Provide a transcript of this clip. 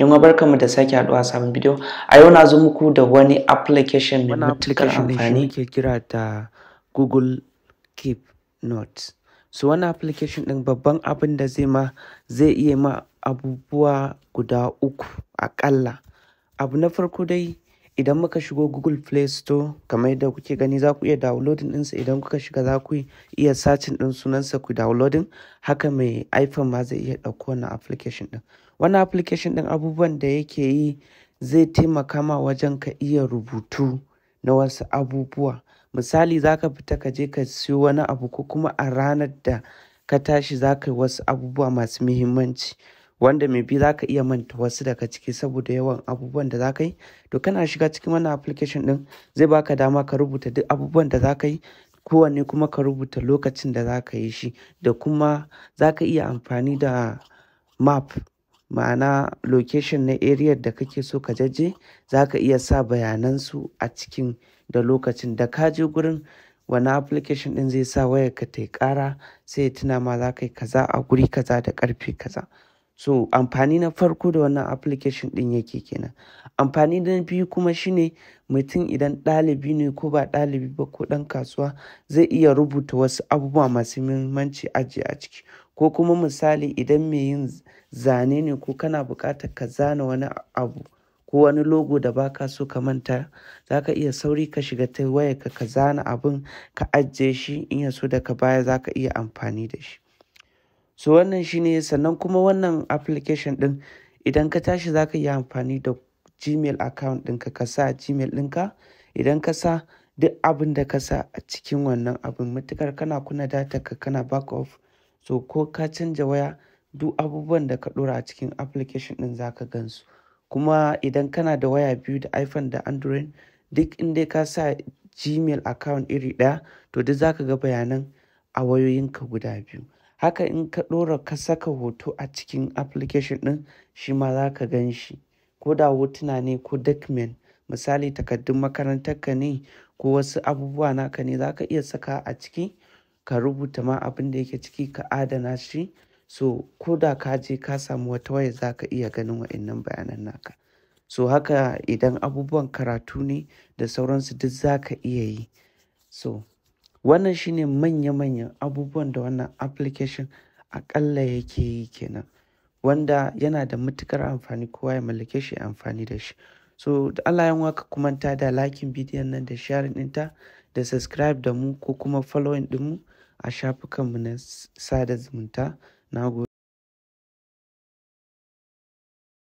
Yamma barkanmu da sake haɗuwa a sabon bidiyo. A yau na zo muku da wani application mai matuƙar amfani. Ke kira da Google Keep Notes. So wannan application ɗin babban abin da zai iya ma abubuwa guda uku aƙalla. Abu na farko dai idan muka shigo Google Play Store kamar yadda kuke gani za ku iya downloading ɗinsa. Idan kuka shiga za ku iya searching ɗin sunansa ku downloading. Haka mai iPhone ma zai iya ɗauko wannan application ɗin. Wannan application ɗin abubuwan da yake yi zai taimaka ma wajen ka iya rubutu na wasu abubuwa. Misali za ka fita ka je ka siyo wani abu ko kuma a ranar da ka tashi za ka yi wasu abubuwa masu muhimmanci wanda maybe za ka iya manta wasu daga ciki saboda yawan abubuwan da za ka yi. To kana shiga cikin wannan application ɗin zai baka dama ka rubuta duk abubuwan da za ka yi, kowanne kuma ka rubuta lokacin da za ka yi shi, da kuma za ka iya amfani da map, ma'ana location na area da kake so ka je za ka iya sa bayanansu a cikin da lokacin da ka je gurin. Wani application ɗin zai sa wayarka ta yi ƙara sai ya tuna ma za ka yi kaza a guri kaza da ƙarfe kaza. So amfani na farko da wannan application ɗin yake kenan. Amfani na biyu kuma shine mutum idan ɗalibi ne ko ba ɗalibi ba ko ɗan kasuwa zai iya rubuta wasu abubuwa masu muhimmanci ajiye a ciki. Ko kuma misali idan mai yin zane ne ko kana buƙatar ka zana wani abu ko wani logo da baka so ka manta, za ka iya sauri ka shiga ta wayarka ka zana abin ka ajiye shi, in ya so daga baya za ka iya amfani da shi. So wannan shine. Sannan kuma wannan application ɗin idan ka tashi za ka iya amfani da Gmail account ɗinka ka sa Gmail ɗinka. Idan ka sa duk abin da ka sa a cikin wannan abin matukar kana kunna data ka kana back off, so ko ka canja waya duk abubuwan da ka ɗora a cikin application ɗin za ka gansu. Kuma idan kana da waya biyu da iPhone da Android, duk inda ka sa Gmail account iri ɗaya to duk za ka ga bayanan a wayoyinka guda biyu. Haka in ka ɗora ka saka hoto a cikin application ɗin shi ma za ka gan shi. Ko da hotuna ne ko document, misali takardun makarantarka ne ko wasu abubuwa naka ne, za ka iya saka a ciki ka rubuta ma abin da yake ciki ka adana shi. So ko da ka je ka samu wata waya za ka iya ganin wa'innan bayanan naka. So haka idan abubuwan karatu ne da sauransu duk za ka iya yi. So wannan shine manya-manyan abubuwan da wannan application aƙalla yake yi kenan, wanda yana da matuƙar amfani kowa ya mallake shi amfani da shi. So da Allah yan waka kuma ta da liking bidiyon nan da sharing ɗinta da subscribe da mu ko kuma following ɗinmu a shafukanmu na sada zumunta. Na gode.